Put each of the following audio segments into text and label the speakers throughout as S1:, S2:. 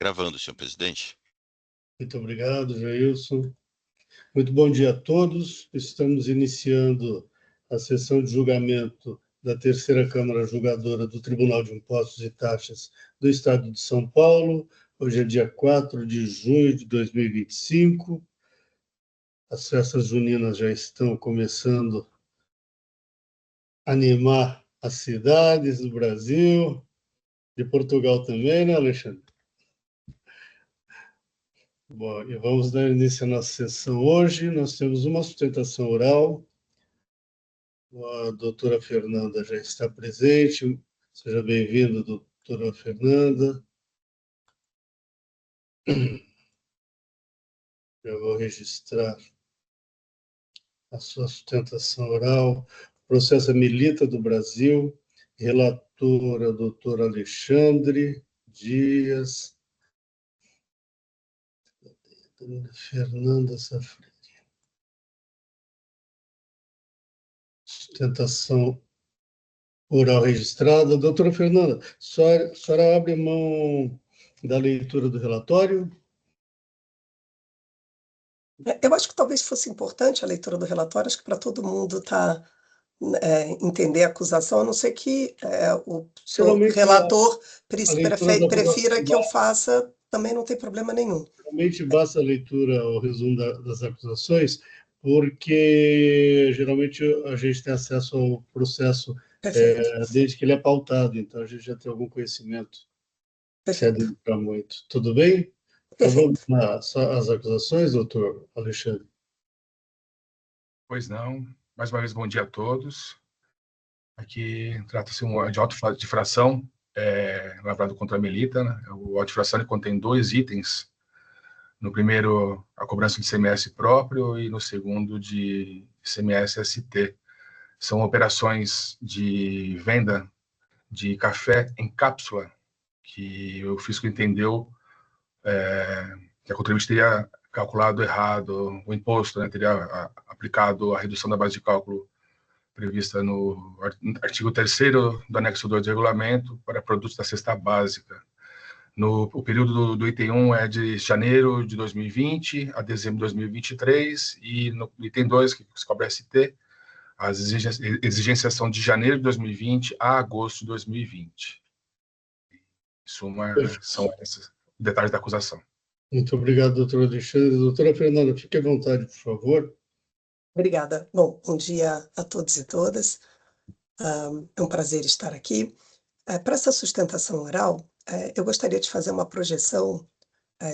S1: Gravando, senhor presidente.
S2: Muito obrigado, Jailson. Muito bom dia a todos. Estamos iniciando a sessão de julgamento da Terceira Câmara Julgadora do Tribunal de Impostos e Taxas do Estado de São Paulo. Hoje é dia 4 de junho de 2025. As festas juninas já estão começando a animar as cidades do Brasil, de Portugal também, né, Alexandre? Bom, e vamos dar início à nossa sessão hoje. Nós temos uma sustentação oral. A doutora Fernanda já está presente. Seja bem-vinda, doutora Fernanda. Já vou registrar a sua sustentação oral. Processo Melita do Brasil. Relatora, doutor Alexandre Dias. Fernanda Safredi. Sustentação oral registrada. Doutora Fernanda, a senhora abre mão da leitura do relatório?
S3: Eu acho que talvez fosse importante a leitura do relatório, acho que para todo mundo entender a acusação, a não ser que o relator prefira que eu faça, também não tem problema nenhum.
S2: Geralmente basta a leitura, o resumo das acusações, porque geralmente a gente tem acesso ao processo desde que ele é pautado, então a gente já tem algum conhecimento. Perfeito. Para muito. Tudo bem? Então vamos às acusações, doutor Alexandre.
S4: Pois não. Mais uma vez, bom dia a todos. Aqui trata-se de auto de fração lavrado contra a Melita, né? O auto de fração contém 2 itens. No primeiro, a cobrança de ICMS próprio e no segundo, de ICMS-ST. São operações de venda de café em cápsula, que o fisco entendeu que a contribuinte teria calculado errado o imposto, né? Teria aplicado a redução da base de cálculo prevista no artigo 3º do anexo 2 do regulamento para produtos da cesta básica. O período do item 1 é de janeiro de 2020 a dezembro de 2023, e no item 2, que se cobra ST, as exigências são de janeiro de 2020 a agosto de 2020. Em suma, são esses detalhes da acusação.
S2: Muito obrigado, doutor Alexandre. Doutora Fernanda, fique à vontade, por favor.
S3: Obrigada. Bom dia a todos e todas. É um prazer estar aqui. Para essa sustentação oral, eu gostaria de fazer uma projeção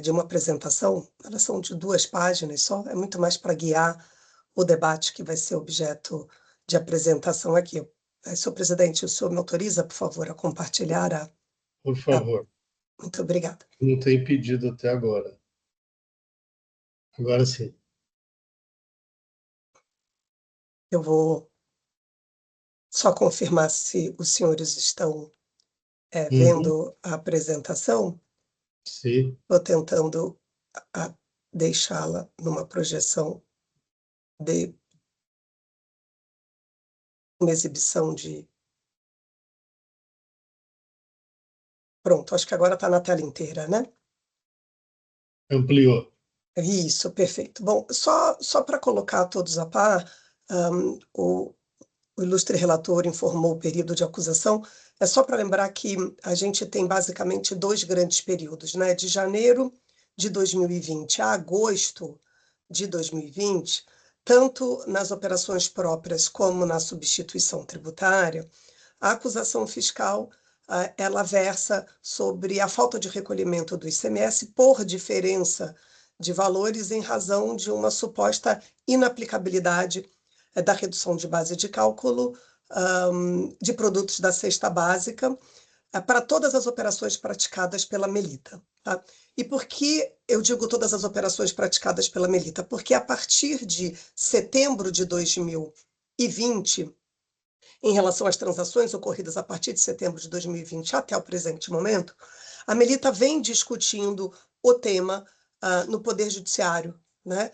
S3: de uma apresentação. Elas são de 2 páginas só, é muito mais para guiar o debate que vai ser objeto de apresentação aqui. Senhor presidente, o senhor me autoriza, por favor, a compartilhar
S2: Por favor.
S3: Muito obrigada.
S2: Não tem pedido até agora. Agora sim.
S3: Eu vou só confirmar se os senhores estão vendo a apresentação.
S2: Sim.
S3: Estou tentando deixá-la numa projeção de uma exibição de... Pronto, acho que agora está na tela inteira, né?
S2: Ampliou.
S3: Isso, perfeito. Bom, só para colocar todos a par, o ilustre relator informou o período de acusação. É só para lembrar que a gente tem basicamente 2 grandes períodos, né? De janeiro de 2020 a agosto de 2020, tanto nas operações próprias como na substituição tributária, a acusação fiscal ela versa sobre a falta de recolhimento do ICMS por diferença de valores em razão de uma suposta inaplicabilidade da redução de base de cálculo de produtos da cesta básica para todas as operações praticadas pela Melita. Tá? E por que eu digo todas as operações praticadas pela Melita? Porque a partir de setembro de 2020, em relação às transações ocorridas a partir de setembro de 2020 até o presente momento, a Melita vem discutindo o tema no Poder Judiciário, né?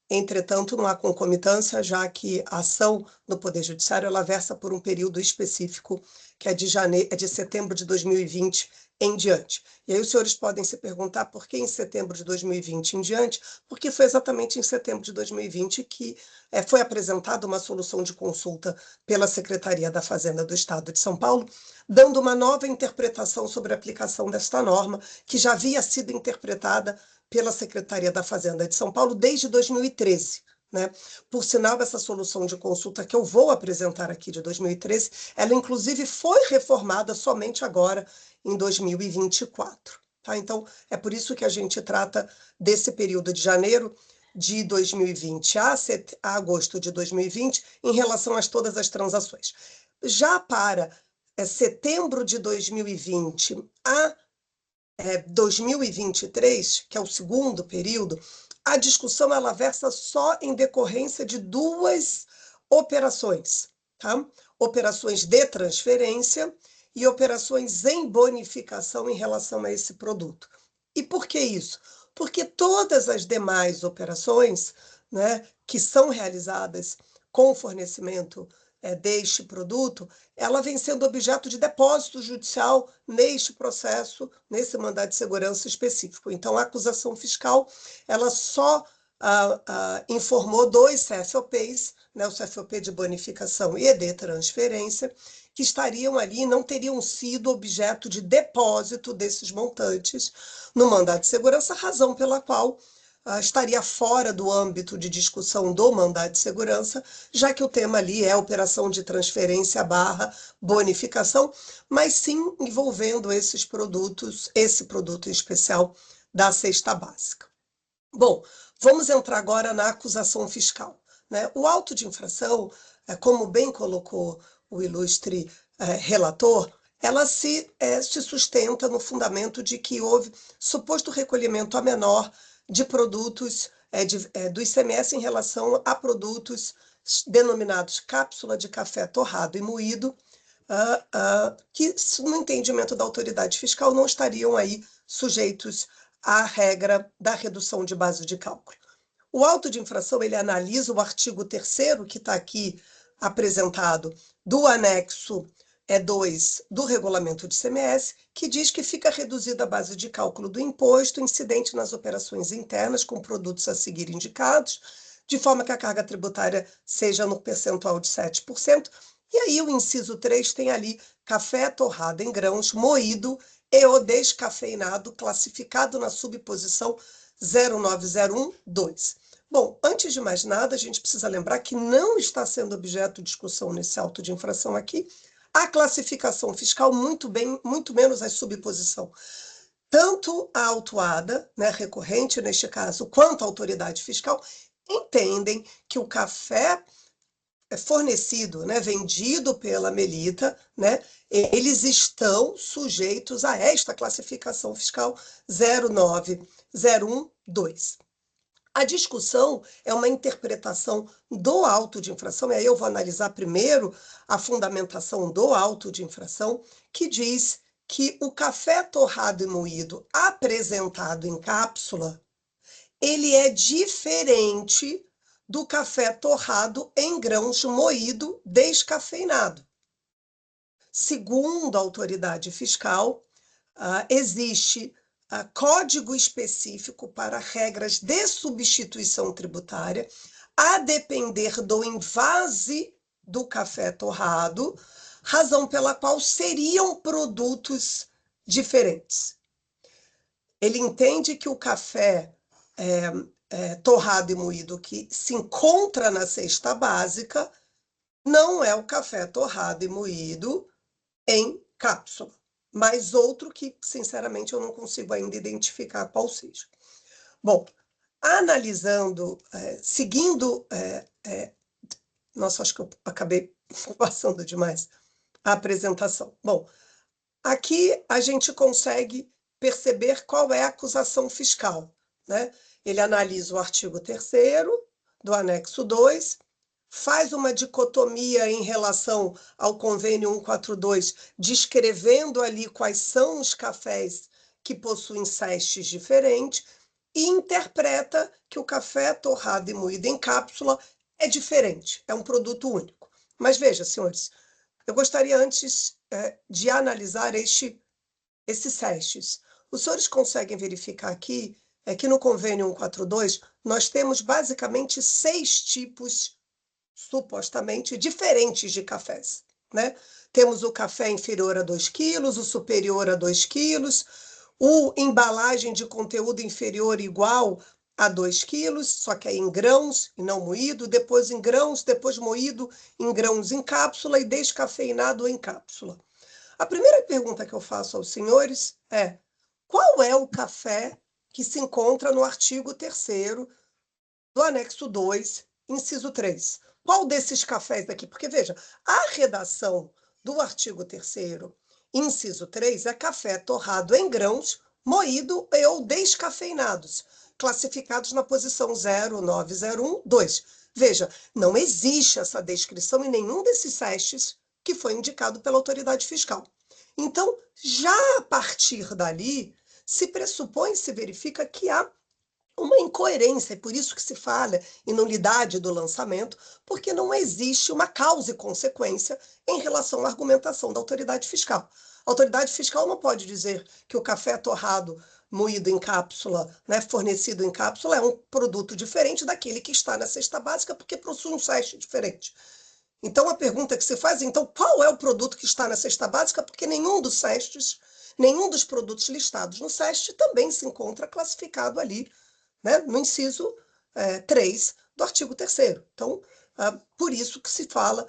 S3: Entretanto, não há concomitância, já que a ação no Poder Judiciário, ela versa por um período específico, que é de setembro de 2020 em diante. E aí os senhores podem se perguntar por que em setembro de 2020 em diante, porque foi exatamente em setembro de 2020 que foi apresentada uma solução de consulta pela Secretaria da Fazenda do Estado de São Paulo, dando uma nova interpretação sobre a aplicação desta norma, que já havia sido interpretada pela Secretaria da Fazenda de São Paulo desde 2013. Né? Por sinal, essa solução de consulta que eu vou apresentar aqui de 2013, ela inclusive foi reformada somente agora, em 2024. Tá? Então, é por isso que a gente trata desse período de janeiro de 2020 a agosto de 2020 em relação a todas as transações. Já para setembro de 2020 a 2023, que é o segundo período, a discussão ela versa só em decorrência de duas operações, tá? Operações de transferência e operações em bonificação em relação a esse produto. E por que isso? Porque todas as demais operações, né, que são realizadas com o fornecimento deste produto, ela vem sendo objeto de depósito judicial neste processo, nesse mandado de segurança específico. Então, a acusação fiscal, ela só informou dois CFOPs, né, o CFOP de bonificação e de transferência, que estariam ali e não teriam sido objeto de depósito desses montantes no mandado de segurança, razão pela qual estaria fora do âmbito de discussão do mandado de segurança, já que o tema ali é operação de transferência / bonificação, mas sim envolvendo esses produtos, esse produto em especial da cesta básica. Bom, vamos entrar agora na acusação fiscal. Né? O auto de infração, como bem colocou o ilustre relator, ela se sustenta no fundamento de que houve suposto recolhimento a menor de produtos do ICMS em relação a produtos denominados cápsula de café torrado e moído, que, no entendimento da autoridade fiscal, não estariam aí sujeitos à regra da redução de base de cálculo. O auto de infração ele analisa o artigo 3º, que está aqui apresentado, do anexo 2 do regulamento de ICMS, que diz que fica reduzida a base de cálculo do imposto incidente nas operações internas com produtos a seguir indicados, de forma que a carga tributária seja no percentual de 7%. E aí o inciso 3 tem ali café torrado em grãos, moído e ou descafeinado, classificado na subposição 09012. Bom, antes de mais nada, a gente precisa lembrar que não está sendo objeto de discussão nesse auto de infração aqui a classificação fiscal, muito menos a subposição. Tanto a autuada, né, recorrente neste caso, quanto a autoridade fiscal, entendem que o café fornecido, né, vendido pela Melita, né, eles estão sujeitos a esta classificação fiscal 09012. A discussão é uma interpretação do auto de infração, e aí eu vou analisar primeiro a fundamentação do auto de infração, que diz que o café torrado e moído apresentado em cápsula, ele é diferente do café torrado em grãos moído descafeinado. Segundo a autoridade fiscal, existe código específico para regras de substituição tributária, a depender do envase do café torrado, razão pela qual seriam produtos diferentes. Ele entende que o café torrado e moído que se encontra na cesta básica não é o café torrado e moído em cápsula, mas outro que, sinceramente, eu não consigo ainda identificar qual seja. Bom, analisando, seguindo... nossa, acho que eu acabei passando demais a apresentação. Bom, aqui a gente consegue perceber qual é a acusação fiscal, né? Ele analisa o artigo 3º do anexo 2, faz uma dicotomia em relação ao convênio 142, descrevendo ali quais são os cafés que possuem cestes diferentes, e interpreta que o café torrado e moído em cápsula é diferente, é um produto único. Mas veja, senhores, eu gostaria antes de analisar esses SESTs. Os senhores conseguem verificar aqui que no convênio 142 nós temos basicamente 6 tipos supostamente diferentes de cafés, né? Temos o café inferior a 2 quilos, o superior a 2 quilos, o embalagem de conteúdo inferior igual a 2 quilos, só que é em grãos e não moído, depois em grãos, depois moído em grãos em cápsula e descafeinado em cápsula. A primeira pergunta que eu faço aos senhores é: qual é o café que se encontra no artigo 3º do anexo 2, inciso 3? Qual desses cafés daqui? Porque, veja, a redação do artigo 3º, inciso 3, é café torrado em grãos, moído e ou descafeinados, classificados na posição 0901, 2. Veja, não existe essa descrição em nenhum desses SESTs que foi indicado pela autoridade fiscal. Então, já a partir dali, se pressupõe, se verifica que há uma incoerência, é por isso que se fala em nulidade do lançamento, porque não existe uma causa e consequência em relação à argumentação da autoridade fiscal. A autoridade fiscal não pode dizer que o café torrado moído em cápsula, né, fornecido em cápsula, é um produto diferente daquele que está na cesta básica, porque possui um SEST diferente. Então, a pergunta que se faz, então, qual é o produto que está na cesta básica? Porque nenhum dos SESTs, nenhum dos produtos listados no SEST também se encontra classificado ali, né, no inciso 3 do artigo 3º. Então, por isso que se fala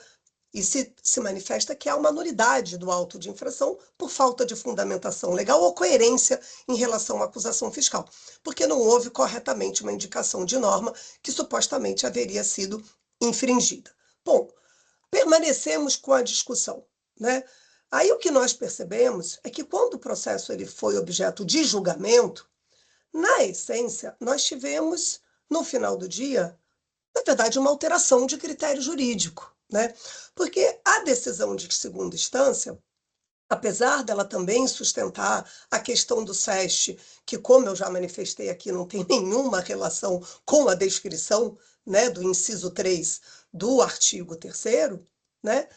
S3: e se manifesta que há uma nulidade do auto de infração por falta de fundamentação legal ou coerência em relação à acusação fiscal, porque não houve corretamente uma indicação de norma que supostamente haveria sido infringida. Bom, permanecemos com a discussão, né? Aí o que nós percebemos é que quando o processo ele foi objeto de julgamento, na essência, nós tivemos, no final do dia, na verdade, uma alteração de critério jurídico, né? Porque a decisão de segunda instância, apesar dela também sustentar a questão do SEST, que, como eu já manifestei aqui, não tem nenhuma relação com a descrição, né, do inciso 3 do artigo 3º, né,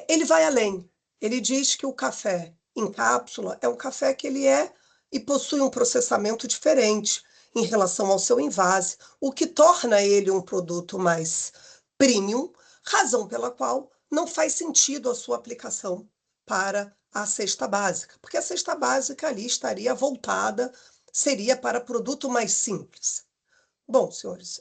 S3: ele vai além. Ele diz que o café em cápsula é um café que ele é e possui um processamento diferente em relação ao seu envase, o que torna ele um produto mais premium, razão pela qual não faz sentido a sua aplicação para a cesta básica, porque a cesta básica ali estaria voltada, seria para produto mais simples. Bom, senhores,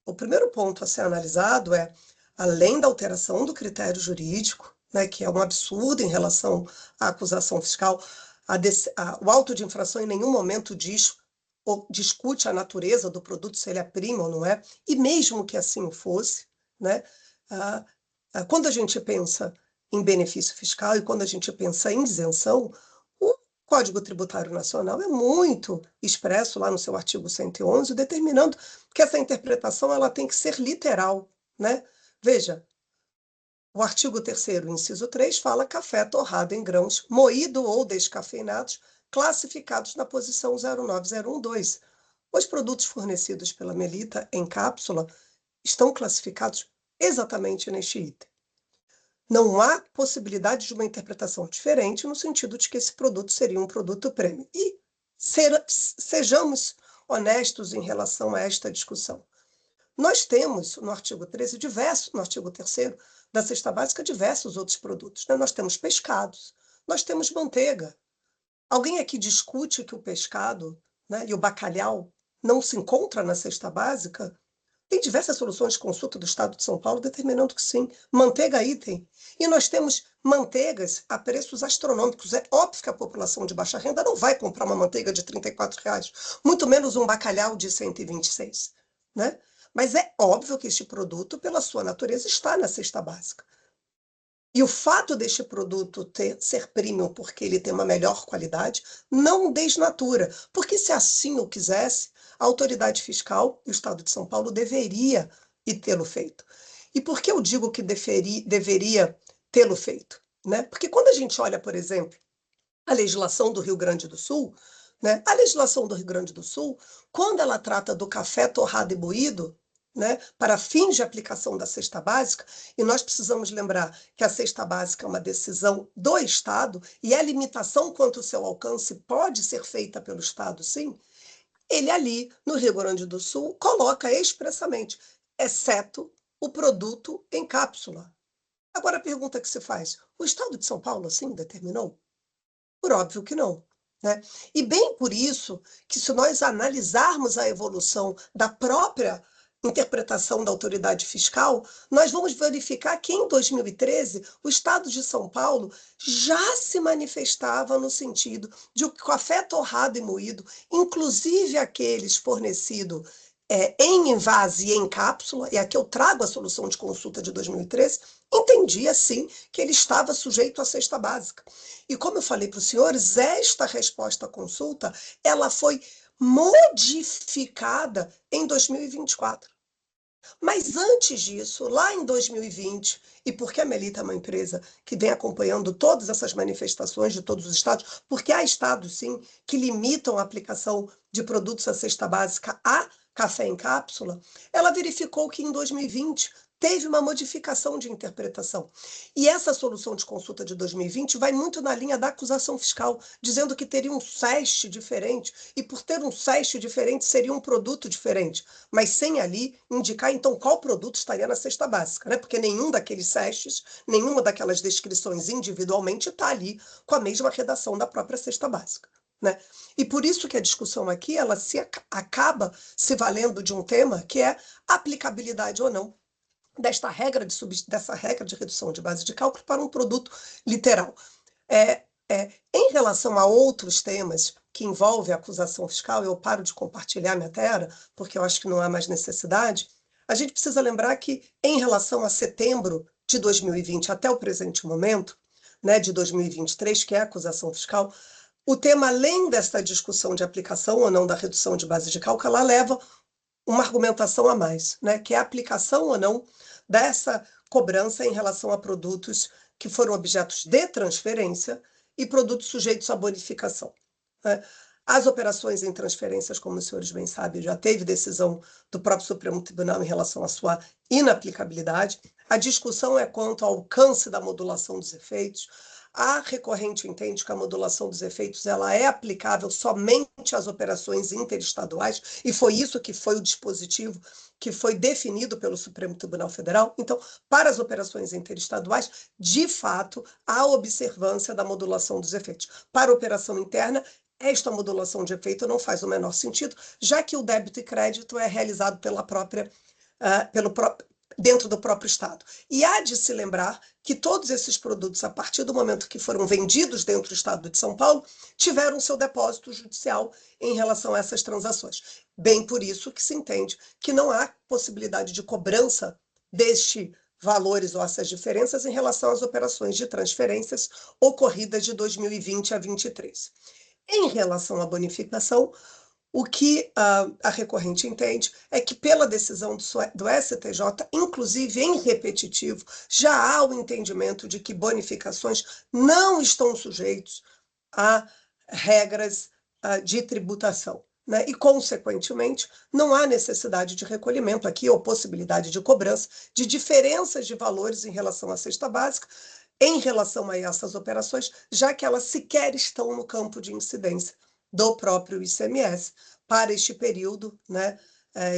S3: o primeiro ponto a ser analisado é, além da alteração do critério jurídico, né, que é um absurdo em relação à acusação fiscal, o auto de infração em nenhum momento diz ou discute a natureza do produto, se ele é primo ou não é, e mesmo que assim o fosse, né, quando a gente pensa em benefício fiscal e quando a gente pensa em isenção, o Código Tributário Nacional é muito expresso lá no seu artigo 111, determinando que essa interpretação ela tem que ser literal, né? Veja, o artigo 3º, inciso 3, fala café torrado em grãos, moído ou descafeinados, classificados na posição 09012. Os produtos fornecidos pela Melita em cápsula estão classificados exatamente neste item. Não há possibilidade de uma interpretação diferente no sentido de que esse produto seria um produto premium. E sejamos honestos em relação a esta discussão. Nós temos, no artigo 13, no artigo 3º da cesta básica, diversos outros produtos, né? Nós temos pescados, nós temos manteiga. Alguém aqui discute que o pescado, né, e o bacalhau não se encontra na cesta básica? Tem diversas soluções de consulta do Estado de São Paulo determinando que sim. Manteiga item. E nós temos manteigas a preços astronômicos. É óbvio que a população de baixa renda não vai comprar uma manteiga de R$34, muito menos um bacalhau de 126, né? Mas é óbvio que este produto, pela sua natureza, está na cesta básica. E o fato deste produto ser premium porque ele tem uma melhor qualidade, não desnatura. Porque se assim o quisesse, a autoridade fiscal e o Estado de São Paulo deveria tê-lo feito. E por que eu digo que deveria tê-lo feito? Né? Porque quando a gente olha, por exemplo, a legislação do Rio Grande do Sul, né? A legislação do Rio Grande do Sul, quando ela trata do café torrado e moído, né, para fins de aplicação da cesta básica, e nós precisamos lembrar que a cesta básica é uma decisão do Estado, e a limitação quanto ao seu alcance pode ser feita pelo Estado, sim, ele ali, no Rio Grande do Sul, coloca expressamente, exceto o produto em cápsula. Agora a pergunta que se faz, o Estado de São Paulo assim determinou? Por óbvio que não. Né? E bem por isso que, se nós analisarmos a evolução da própria interpretação da autoridade fiscal, nós vamos verificar que em 2013 o Estado de São Paulo já se manifestava no sentido de que o café torrado e moído, inclusive aqueles fornecidos em envase e em cápsula, e aqui eu trago a solução de consulta de 2013, entendia sim que ele estava sujeito à cesta básica. E como eu falei para os senhores, esta resposta à consulta, ela foi modificada em 2024. Mas antes disso, lá em 2020, e porque a Melita é uma empresa que vem acompanhando todas essas manifestações de todos os estados, porque há estados, sim, que limitam a aplicação de produtos à cesta básica a café em cápsula, ela verificou que em 2020 teve uma modificação de interpretação. E essa solução de consulta de 2020 vai muito na linha da acusação fiscal, dizendo que teria um SEST diferente, e por ter um SEST diferente seria um produto diferente, mas sem ali indicar então qual produto estaria na cesta básica, né? Porque nenhum daqueles SESTs, nenhuma daquelas descrições individualmente está ali com a mesma redação da própria cesta básica. Né? E por isso que a discussão aqui ela acaba se valendo de um tema que é aplicabilidade ou não dessa regra de redução de base de cálculo para um produto literal. Em relação a outros temas que envolvem a acusação fiscal, eu paro de compartilhar minha tela, porque eu acho que não há mais necessidade. A gente precisa lembrar que, em relação a setembro de 2020 até o presente momento, né, de 2023, que é a acusação fiscal, o tema, além dessa discussão de aplicação ou não da redução de base de cálculo, ela leva uma argumentação a mais, né, que é a aplicação ou não dessa cobrança em relação a produtos que foram objetos de transferência e produtos sujeitos à bonificação. Né? As operações em transferências, como os senhores bem sabem, já teve decisão do próprio Supremo Tribunal em relação à sua inaplicabilidade. A discussão é quanto ao alcance da modulação dos efeitos. A recorrente entende que a modulação dos efeitos ela é aplicável somente às operações interestaduais, e foi isso que foi o dispositivo que foi definido pelo Supremo Tribunal Federal. Então, para as operações interestaduais, de fato, há observância da modulação dos efeitos. Para a operação interna, esta modulação de efeito não faz o menor sentido, já que o débito e crédito é realizado dentro do próprio Estado. E há de se lembrar que todos esses produtos, a partir do momento que foram vendidos dentro do Estado de São Paulo, tiveram seu depósito judicial em relação a essas transações. Bem por isso que se entende que não há possibilidade de cobrança destes valores ou essas diferenças em relação às operações de transferências ocorridas de 2020 a 2023. Em relação à bonificação, o que a recorrente entende é que, pela decisão do STJ, inclusive em repetitivo, já há o entendimento de que bonificações não estão sujeitos a regras de tributação. Né? E, consequentemente, não há necessidade de recolhimento aqui ou possibilidade de cobrança de diferenças de valores em relação à cesta básica, em relação a essas operações, já que elas sequer estão no campo de incidência do próprio ICMS para este período, né,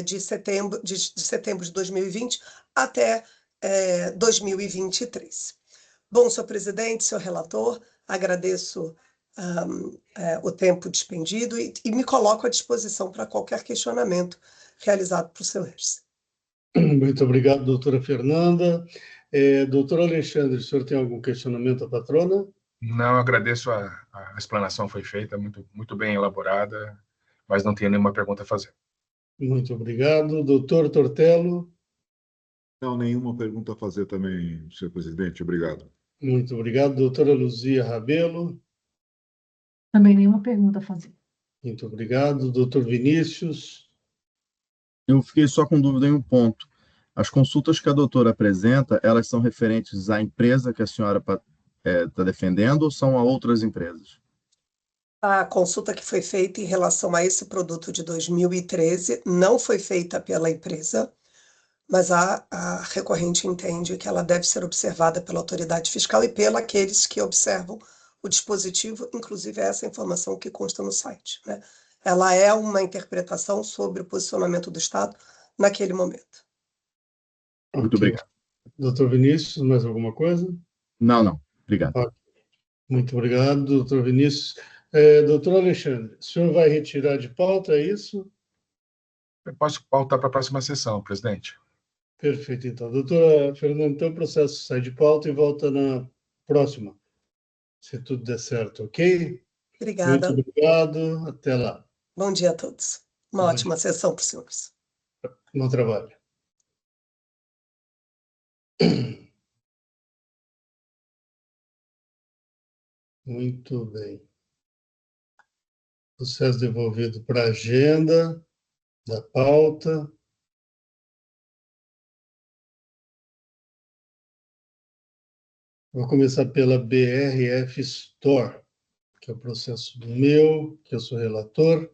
S3: de setembro de 2020 até 2023. Bom, senhor presidente, senhor relator, agradeço o tempo despendido e me coloco à disposição para qualquer questionamento realizado por senhores.
S2: Muito obrigado, doutora Fernanda. Doutor Alexandre, o senhor tem algum questionamento à patrona?
S4: Não, agradeço a explanação foi feita, muito, muito bem elaborada, mas não tenho nenhuma pergunta a fazer.
S2: Muito obrigado. Doutor Tortello?
S1: Não, nenhuma pergunta a fazer também, senhor presidente. Obrigado.
S2: Muito obrigado. Doutora Luzia Rabelo?
S5: Também nenhuma pergunta a fazer.
S2: Muito obrigado. Doutor Vinícius?
S6: Eu fiquei só com dúvida em um ponto. As consultas que a doutora apresenta, elas são referentes à empresa que a senhora está defendendo ou são a outras empresas?
S3: A consulta que foi feita em relação a esse produto de 2013 não foi feita pela empresa, mas a recorrente entende que ela deve ser observada pela autoridade fiscal e pela aqueles que observam o dispositivo, inclusive essa informação que consta no site, né? Ela é uma interpretação sobre o posicionamento do Estado naquele momento.
S6: Muito
S2: Ok.
S6: obrigado.
S2: Doutor Vinícius, mais alguma coisa?
S6: Não. Obrigado.
S2: Ok. Muito obrigado, doutor Vinícius. Doutor Alexandre, o senhor vai retirar de pauta, é isso?
S4: Eu posso pautar para a próxima sessão, presidente.
S2: Perfeito, então. Doutora Fernanda, então o processo sai de pauta e volta na próxima, se tudo der certo, ok?
S3: Obrigada.
S2: Muito obrigado, até lá.
S3: Bom dia a todos. Uma
S2: Bom
S3: ótima sessão para os senhores.
S2: Bom trabalho. Muito bem. Processo devolvido para a agenda da pauta. Vou começar pela BRF Store, que é o processo meu, que eu sou relator.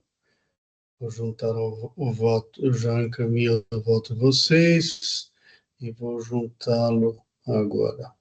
S2: Vou juntar o voto, eu já encaminho o voto de vocês e vou juntá-lo agora.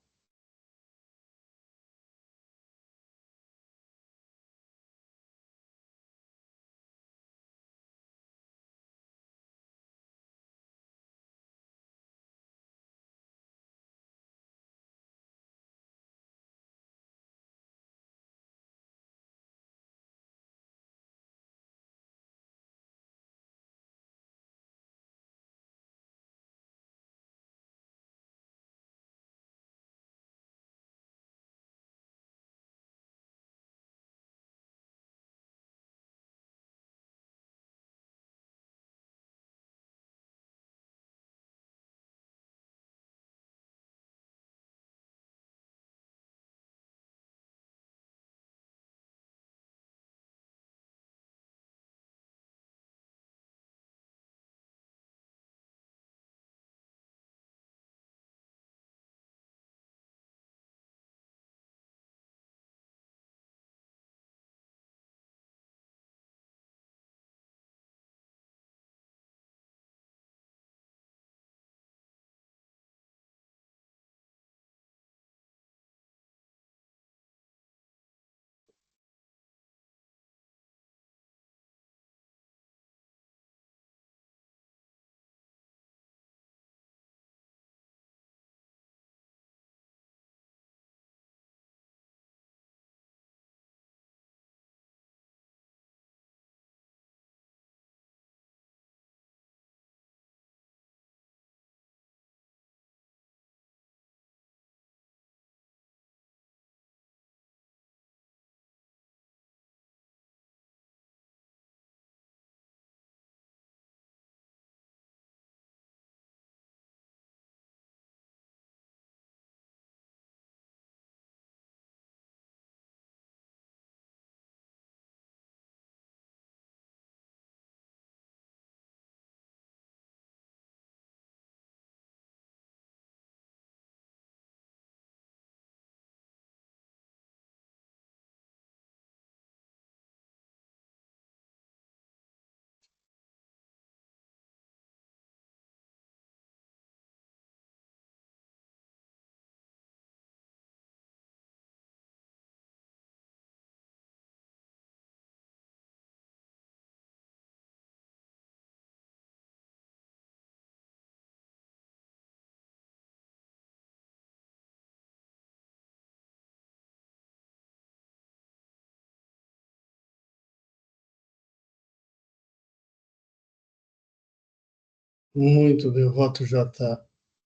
S2: Muito bem, o voto já está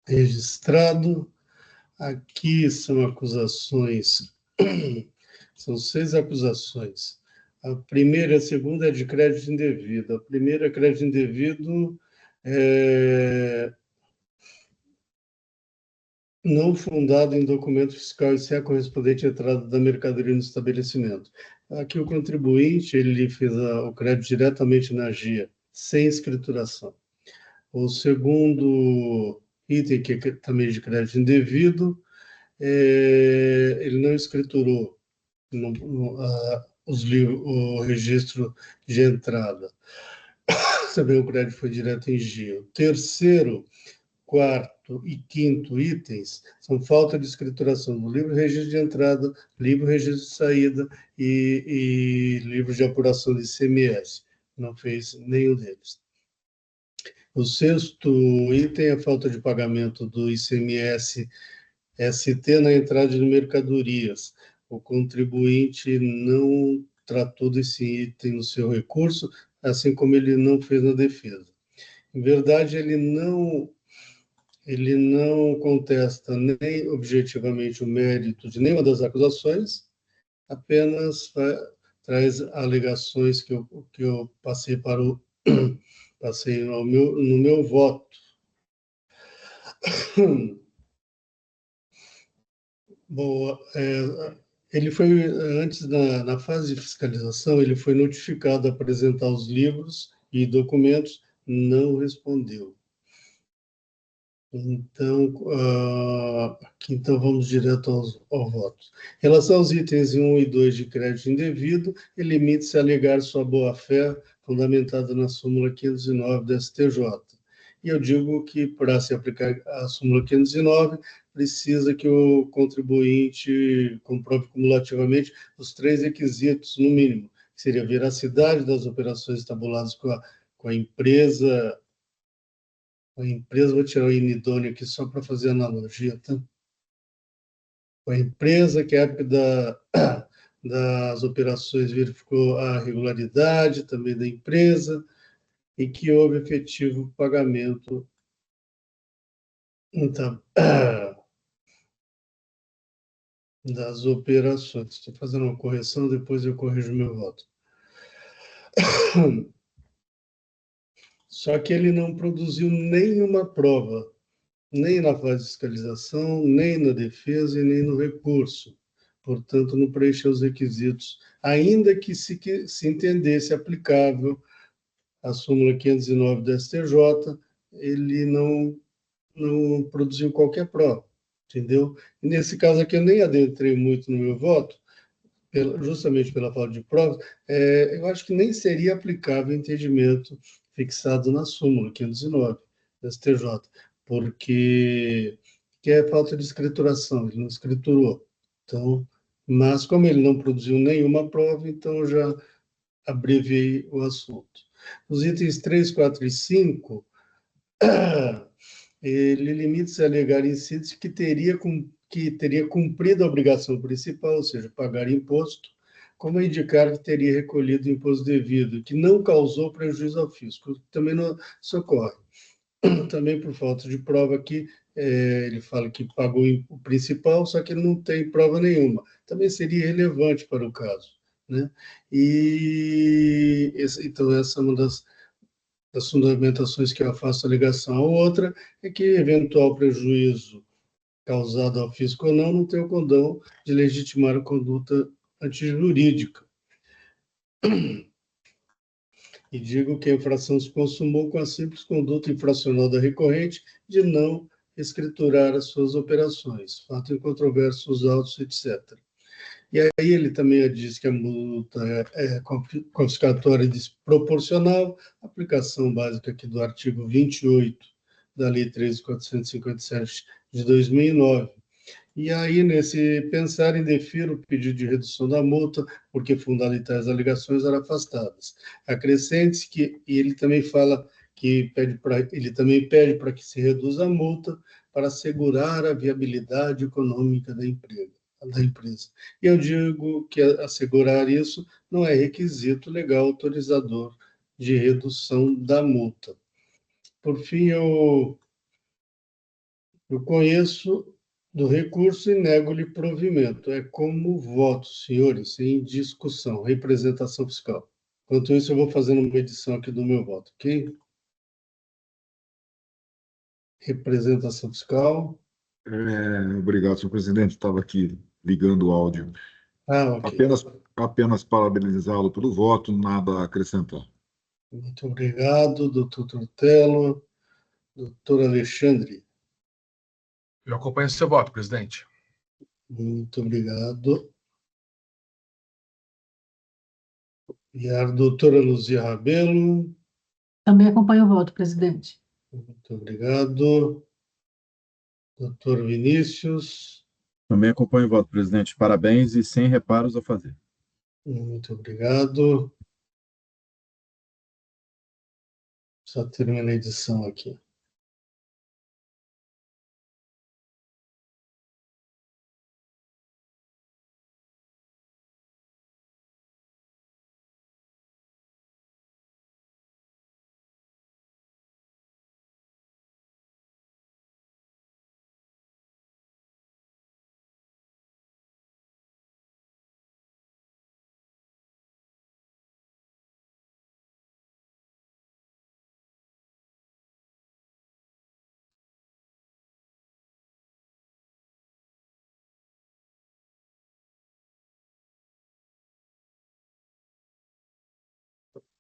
S2: registrado. Aqui são acusações, são 6 acusações. A primeira e a segunda é de crédito indevido. A primeira é crédito indevido não fundado em documento fiscal e sem a correspondente entrada da mercadoria no estabelecimento. Aqui o contribuinte ele fez o crédito diretamente na GIA, sem escrituração. O segundo item, que é também de crédito indevido, ele não escriturou o registro de entrada. Também o crédito foi direto em GIA. O terceiro quarto e quinto itens são falta de escrituração do livro registro de entrada, livro registro de saída e livro de apuração de ICMS. Não fez nenhum deles. O sexto item é a falta de pagamento do ICMS ST na entrada de mercadorias. O contribuinte não tratou desse item no seu recurso, assim como ele não fez na defesa. Em verdade, ele não contesta nem objetivamente o mérito de nenhuma das acusações, apenas traz alegações que eu passei passei no meu voto. Bom, ele foi, antes, na fase de fiscalização, ele foi notificado a apresentar os livros e documentos, não respondeu. Então, então vamos direto ao voto. Em relação aos itens 1 e 2 de crédito indevido, ele limita-se a alegar sua boa-fé, fundamentada na súmula 509 da STJ. E eu digo que, para se aplicar a súmula 509, precisa que o contribuinte comprove cumulativamente os 3 requisitos, no mínimo, que seria a veracidade das operações tabuladas com a empresa. Vou tirar o inidôneo aqui só para fazer analogia, tá? A empresa que, à época das operações, verificou a regularidade também da empresa e que houve efetivo pagamento. Então, das operações. Estou fazendo uma correção, depois eu corrijo meu voto. Só que ele não produziu nenhuma prova, nem na fase de fiscalização, nem na defesa e nem no recurso. Portanto, não preencheu os requisitos, ainda que se entendesse aplicável a súmula 509 da STJ, ele não produziu qualquer prova, entendeu? E nesse caso aqui, eu nem adentrei muito no meu voto, justamente pela falta de provas, eu acho que nem seria aplicável o entendimento fixado na súmula 509 da STJ, porque é falta de escrituração, ele não escriturou. Então, mas como ele não produziu nenhuma prova, então eu já abreviei o assunto. Os itens 3, 4 e 5, ele limita-se a alegar incisos que teria cumprido a obrigação principal, ou seja, pagar imposto, como indicar que teria recolhido o imposto devido, que não causou prejuízo ao fisco, também não socorre. Também por falta de prova aqui, ele fala que pagou o principal, só que ele não tem prova nenhuma. Também seria irrelevante para o caso, né? Então, essa é uma das fundamentações que eu faço a ligação. A outra é que eventual prejuízo causado ao fisco ou não tem o condão de legitimar a conduta antijurídica. E digo que a infração se consumou com a simples conduta infracional da recorrente de não escriturar as suas operações, fato incontroverso, os autos, etc. E aí ele também diz que a multa é confiscatória e desproporcional, aplicação básica aqui do artigo 28 da Lei 13.457 de 2009. E aí, nesse pensar em defiro o pedido de redução da multa, porque fundamentais alegações eram afastadas. Acrescente-se que ele também fala que ele também pede para que se reduza a multa para assegurar a viabilidade econômica da empresa. E eu digo que assegurar isso não é requisito legal autorizador de redução da multa. Por fim, eu conheço do recurso e nego-lhe provimento. É como voto, senhores, em discussão, representação fiscal. Enquanto isso, eu vou fazendo uma edição aqui do meu voto, ok? Representação fiscal.
S1: Obrigado, senhor presidente. Estava aqui ligando o áudio.
S2: Ok.
S1: Apenas parabenizá-lo pelo voto, nada a acrescentar.
S2: Muito obrigado, doutor Tortello. Doutor Alexandre.
S4: Eu acompanho o seu voto, presidente.
S2: Muito obrigado. E a doutora Luzia Rabelo.
S5: Também acompanho o voto, presidente.
S2: Muito obrigado. Doutor Vinícius.
S6: Também acompanho o voto, presidente. Parabéns e sem reparos a fazer.
S2: Muito obrigado. Só termina a edição aqui.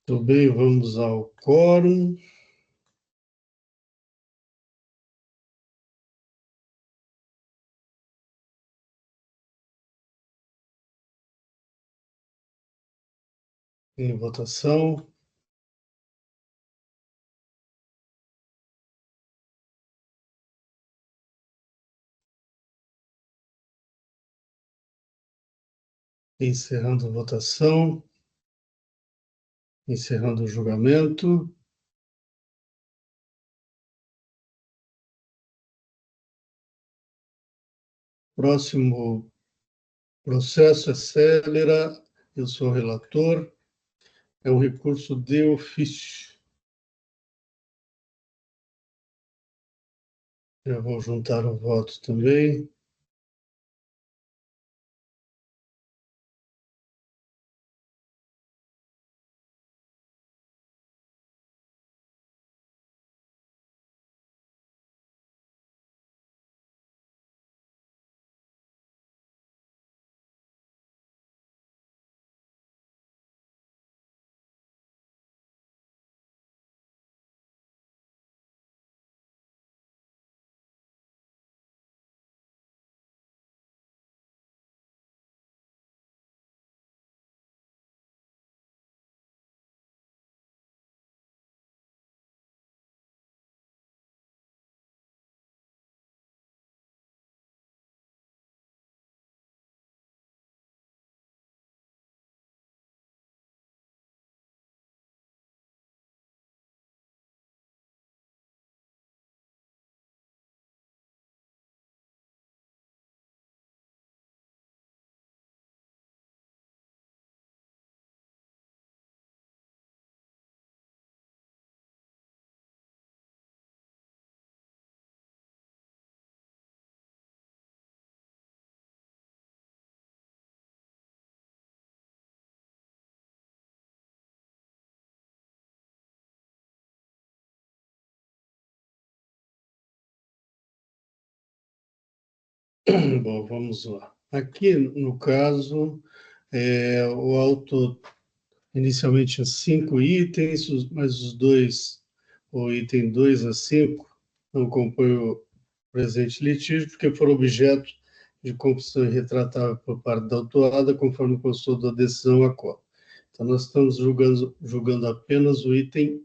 S2: Tudo bem, vamos ao quórum. Em votação. Encerrando a votação. Encerrando o julgamento. Próximo processo é Célera. Eu sou o relator. É um recurso de ofício. Eu vou juntar o voto também. Bom, vamos lá. Aqui, no caso, o autor inicialmente tinha 5 itens, mas os dois, o item 2 a 5, não compõem o presente litígio, porque foram objeto de confissão irretratável por parte da autuada, conforme constou da decisão à qual. Então, nós estamos julgando apenas o item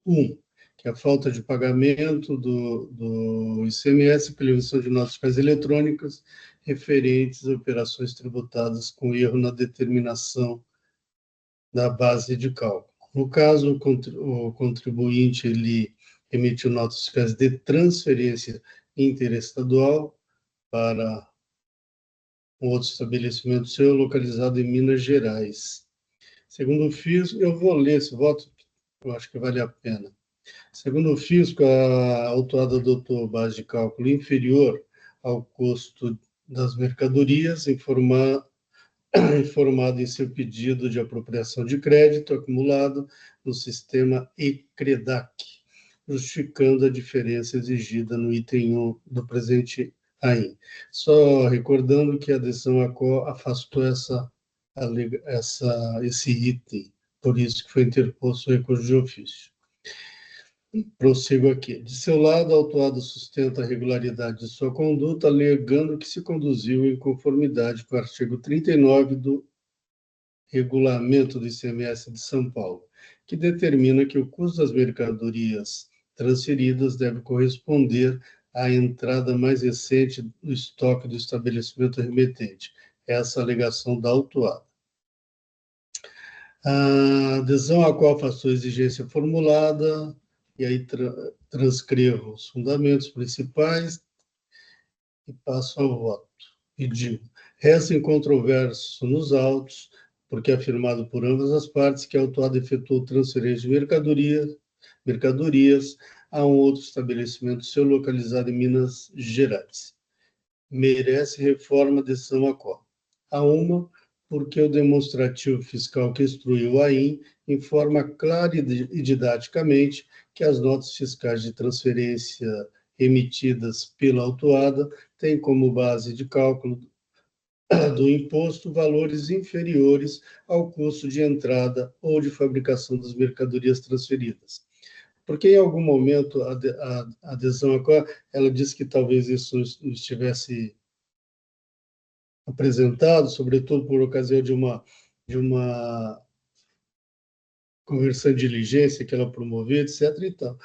S2: 1, que é a falta de pagamento do ICMS pela emissão de notas fiscais eletrônicas referentes a operações tributadas com erro na determinação da base de cálculo. No caso, o contribuinte ele emitiu notas fiscais de transferência interestadual para um outro estabelecimento seu localizado em Minas Gerais. Segundo o fisco, eu vou ler esse voto, eu acho que vale a pena. Segundo o fisco, a autuada adotou base de cálculo inferior ao custo das mercadorias, informado em seu pedido de apropriação de crédito acumulado no sistema ECREDAC, justificando a diferença exigida no item 1 do presente AIM. Só recordando que a decisão ACO afastou esse item, por isso que foi interposto o recurso de ofício. Prossigo aqui. De seu lado, a autuada sustenta a regularidade de sua conduta, alegando que se conduziu em conformidade com o artigo 39 do Regulamento do ICMS de São Paulo, que determina que o custo das mercadorias transferidas deve corresponder à entrada mais recente do estoque do estabelecimento remetente. Essa alegação da autuada. A adesão à qual faço a exigência formulada, e aí transcrevo os fundamentos principais e passo ao voto. E digo, resta incontroverso nos autos, porque é afirmado por ambas as partes que a autuada efetuou transferência de mercadorias a um outro estabelecimento seu localizado em Minas Gerais. Merece reforma a decisão a qual? A uma, porque o demonstrativo fiscal que instruiu a AIM informa clara e didaticamente que as notas fiscais de transferência emitidas pela autuada têm como base de cálculo do imposto valores inferiores ao custo de entrada ou de fabricação das mercadorias transferidas. Porque em algum momento a adesão a qual ela disse que talvez isso não estivesse apresentado, sobretudo por ocasião de uma conversão de diligência que ela promoveu, etc. E tal.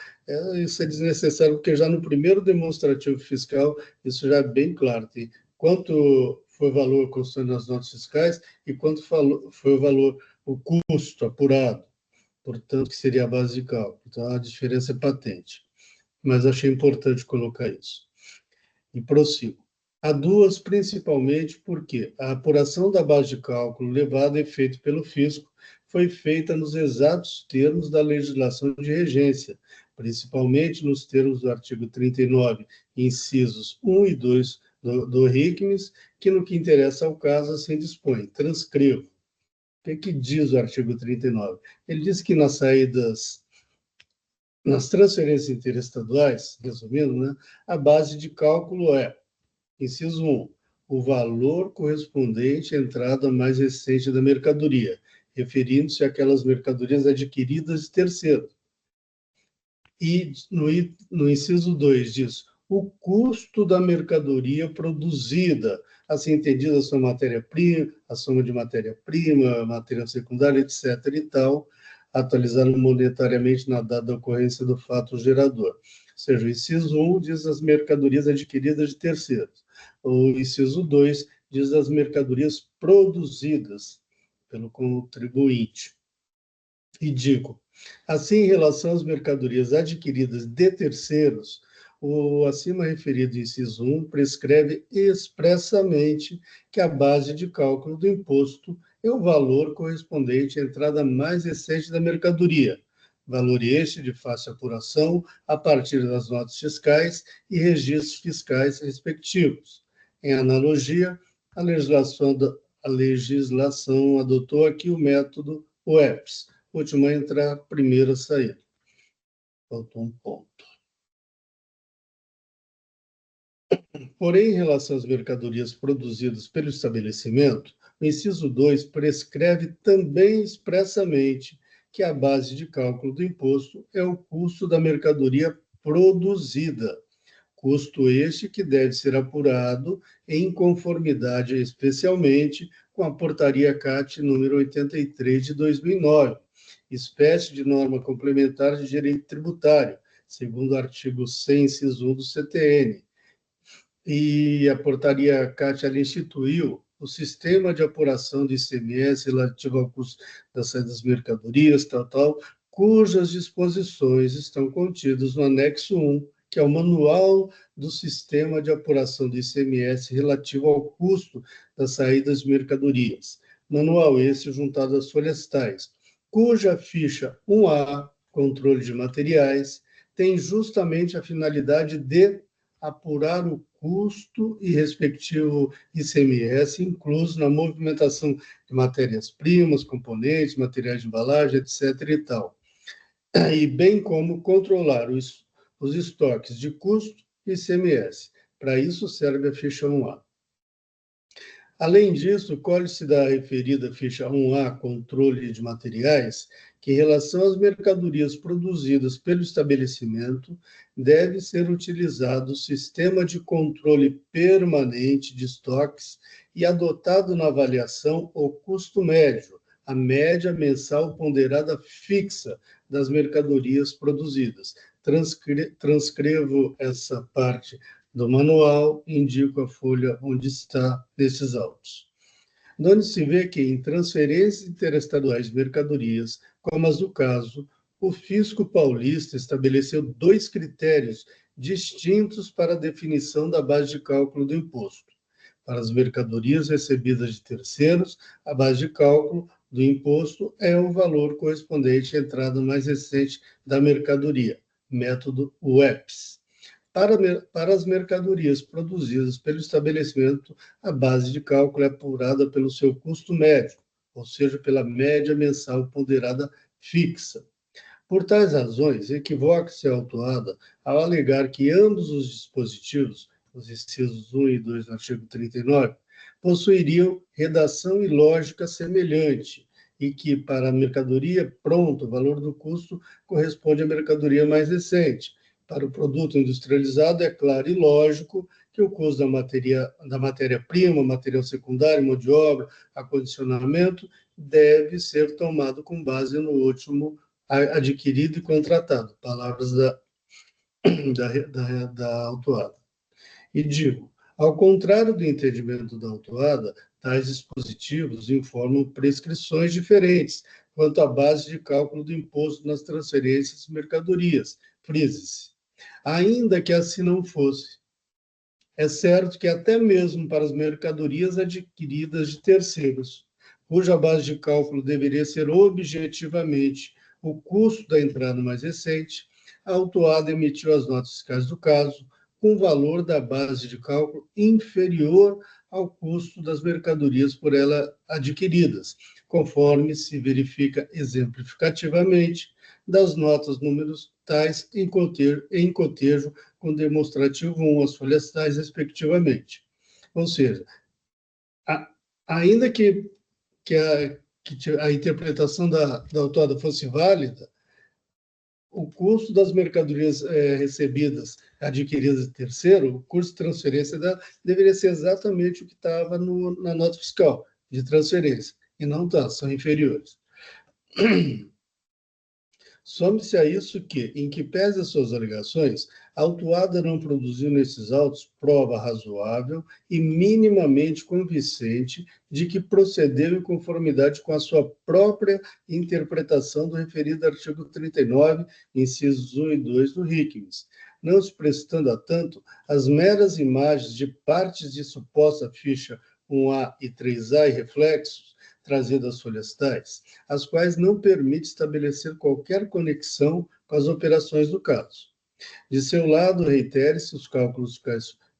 S2: Isso é desnecessário, porque já no primeiro demonstrativo fiscal, isso já é bem claro. Tem quanto foi o valor constante nas notas fiscais e quanto foi o valor, o custo apurado, portanto, que seria a base de cálculo. Então, a diferença é patente. Mas achei importante colocar isso. E prossigo. Há duas, principalmente porque a apuração da base de cálculo levada a efeito pelo fisco foi feita nos exatos termos da legislação de regência, principalmente nos termos do artigo 39, incisos 1 e 2 do RICMES, que no que interessa ao caso assim dispõe. Transcrevo. O que diz o artigo 39? Ele diz que nas transferências interestaduais, resumindo, né, a base de cálculo é, inciso 1, o valor correspondente à entrada mais recente da mercadoria, referindo-se àquelas mercadorias adquiridas de terceiro. E no inciso 2 diz, o custo da mercadoria produzida, assim entendida a sua matéria-prima, a soma de matéria-prima, matéria secundária, etc. e tal, atualizado monetariamente na data da ocorrência do fato gerador. Ou seja, o inciso 1 diz as mercadorias adquiridas de terceiros. O inciso 2 diz as mercadorias produzidas pelo contribuinte. E digo, assim, em relação às mercadorias adquiridas de terceiros, o acima referido inciso 1 prescreve expressamente que a base de cálculo do imposto é o valor correspondente à entrada mais recente da mercadoria, valor este de fácil apuração a partir das notas fiscais e registros fiscais respectivos. Em analogia, a legislação adotou aqui o método UEPS, última a entrar, primeira a sair. Faltou um ponto. Porém, em relação às mercadorias produzidas pelo estabelecimento, o inciso 2 prescreve também expressamente que a base de cálculo do imposto é o custo da mercadoria produzida, custo este que deve ser apurado em conformidade especialmente com a Portaria CAT número 83 de 2009, espécie de norma complementar de direito tributário, segundo o artigo 100, inciso 1 do CTN. E a Portaria CAT instituiu o sistema de apuração de ICMS relativo ao custo da saída das mercadorias, cujas disposições estão contidas no anexo 1, que é o Manual do Sistema de Apuração do ICMS relativo ao custo das saídas de mercadorias. Manual esse juntado às folhas tais, cuja ficha 1A, controle de materiais, tem justamente a finalidade de apurar o custo e respectivo ICMS incluso na movimentação de matérias-primas, componentes, materiais de embalagem, etc. e tal. E bem como controlar os estoques de custo e ICMS. Para isso serve a ficha 1A. Além disso, colhe-se da referida ficha 1A, controle de materiais, que em relação às mercadorias produzidas pelo estabelecimento, deve ser utilizado o sistema de controle permanente de estoques e adotado na avaliação o custo médio, a média mensal ponderada fixa das mercadorias produzidas. Transcrevo essa parte do manual e indico a folha onde está nesses autos. Onde se vê que, em transferências interestaduais de mercadorias, como as do caso, o fisco paulista estabeleceu 2 critérios distintos para a definição da base de cálculo do imposto. Para as mercadorias recebidas de terceiros, a base de cálculo do imposto é o valor correspondente à entrada mais recente da mercadoria, método UEPS. Para as mercadorias produzidas pelo estabelecimento, a base de cálculo é apurada pelo seu custo médio, ou seja, pela média mensal ponderada fixa. Por tais razões, equivoca-se a autuada ao alegar que ambos os dispositivos, os incisos 1 e 2 do artigo 39, possuiriam redação e lógica semelhante, e que, para a mercadoria pronta, o valor do custo corresponde à mercadoria mais recente. Para o produto industrializado, é claro e lógico que o custo da matéria-prima, material secundário, mão de obra, acondicionamento, deve ser tomado com base no último adquirido e contratado. Palavras da autuada. E digo, ao contrário do entendimento da autuada, tais dispositivos informam prescrições diferentes quanto à base de cálculo do imposto nas transferências de mercadorias. Frise-se. Ainda que assim não fosse, é certo que até mesmo para as mercadorias adquiridas de terceiros, cuja base de cálculo deveria ser objetivamente o custo da entrada mais recente, a autuada emitiu as notas fiscais do caso com o valor da base de cálculo inferior ao custo das mercadorias por ela adquiridas, conforme se verifica exemplificativamente das notas números tais em cotejo com demonstrativo 1, as folhas tais, respectivamente. Ou seja, ainda que a interpretação da autuada fosse válida, o custo das mercadorias recebidas, adquiridas de terceiro, o custo de transferência deveria ser exatamente o que estava na nota fiscal de transferência, e não está, são inferiores. Some-se a isso que, em que pese as suas alegações, a autuada não produziu nesses autos prova razoável e minimamente convincente de que procedeu em conformidade com a sua própria interpretação do referido artigo 39, incisos 1 e 2 do RICMES, não se prestando a tanto as meras imagens de partes de suposta ficha 1A e 3A e reflexos, trazidas às folhas tais, as quais não permite estabelecer qualquer conexão com as operações do caso. De seu lado, reitere-se, os cálculos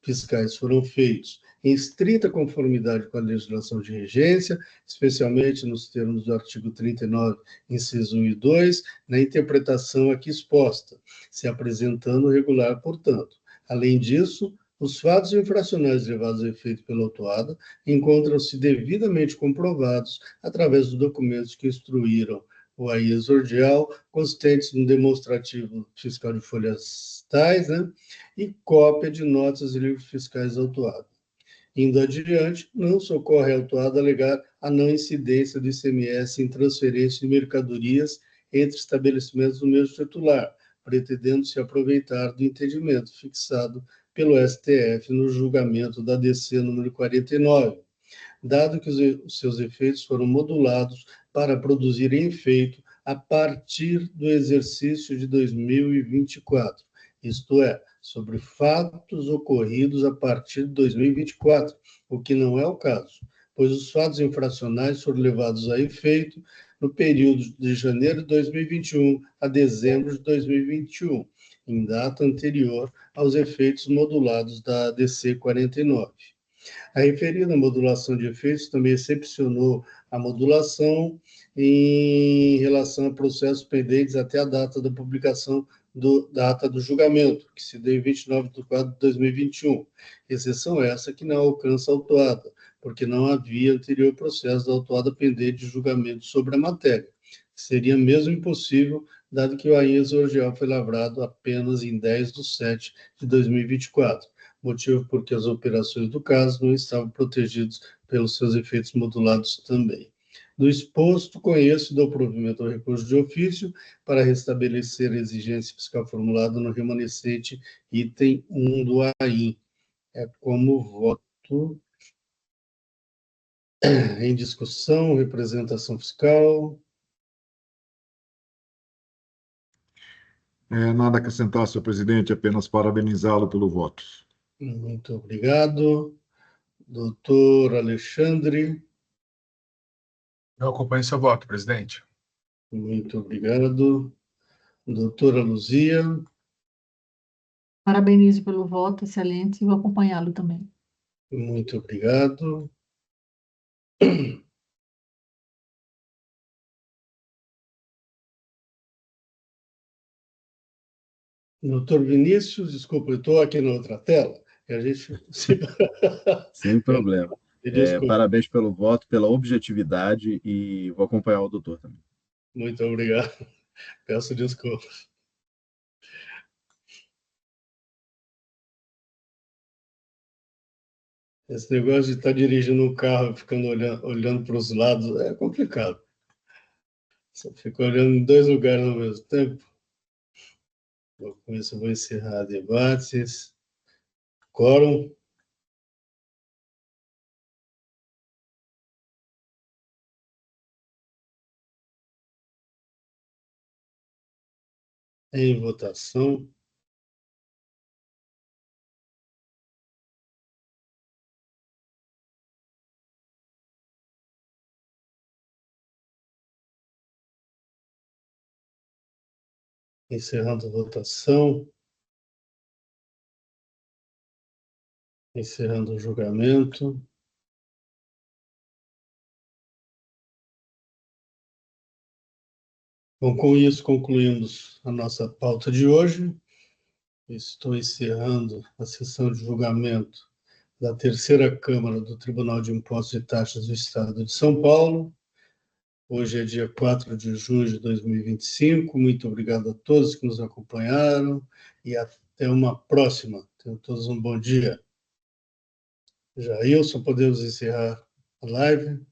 S2: fiscais foram feitos em estrita conformidade com a legislação de regência, especialmente nos termos do artigo 39, inciso 1 e 2, na interpretação aqui exposta, se apresentando regular, portanto. Além disso, os fatos infracionais levados a efeito pela autuada encontram-se devidamente comprovados através dos documentos que instruíram o AIS Ordial, consistentes no demonstrativo fiscal de folhas tais, e cópia de notas e livros fiscais da autuada. Indo adiante, não socorre a autuada alegar a não incidência do ICMS em transferência de mercadorias entre estabelecimentos do mesmo titular, pretendendo se aproveitar do entendimento fixado pelo STF no julgamento da DC número 49, dado que os seus efeitos foram modulados para produzirem efeito a partir do exercício de 2024, isto é, sobre fatos ocorridos a partir de 2024, o que não é o caso, pois os fatos infracionais foram levados a efeito no período de janeiro de 2021 a dezembro de 2021, em data anterior aos efeitos modulados da DC 49. A referida modulação de efeitos também excepcionou a modulação em relação a processos pendentes até a data da publicação da ata do julgamento, que se deu em 29 de 4 de 2021. Exceção essa que não alcança a autuada, porque não havia anterior processo da autuada pendente de julgamento sobre a matéria, que seria mesmo impossível, dado que o AIS Ordial foi lavrado apenas em 10 de 7 de 2024, motivo porque as operações do caso não estavam protegidas pelos seus efeitos modulados também. do exposto, conheço e dou provimento ao recurso de ofício para restabelecer a exigência fiscal formulada no remanescente item 1 do AIN. É como voto em discussão, representação fiscal.
S1: Nada a acrescentar, senhor presidente, apenas parabenizá-lo pelo voto.
S2: Muito obrigado. Doutor Alexandre,
S4: Eu acompanho seu voto, presidente.
S2: muito obrigado. Doutora Luzia,
S5: Parabenizo pelo voto, excelente, e vou acompanhá-lo também.
S2: muito obrigado. Doutor Vinícius, desculpa, eu estou aqui na outra tela. E a gente
S6: Sem problema.
S2: Desculpa.
S6: Parabéns pelo voto, pela objetividade e vou acompanhar o doutor também.
S2: Muito obrigado. Peço desculpas. Esse negócio de estar dirigindo um carro e ficando olhando para os lados é complicado. Você fica olhando em 2 lugares ao mesmo tempo. Com isso, eu vou encerrar debates. Quórum. Em votação. Encerrando a votação. Encerrando o julgamento. Bom, com isso concluímos a nossa pauta de hoje. Estou encerrando a sessão de julgamento da terceira Câmara do Tribunal de Impostos e Taxas do Estado de São Paulo. Hoje é dia 4 de junho de 2025. Muito obrigado a todos que nos acompanharam e até uma próxima. Tenham todos um bom dia. Jailson, podemos encerrar a live?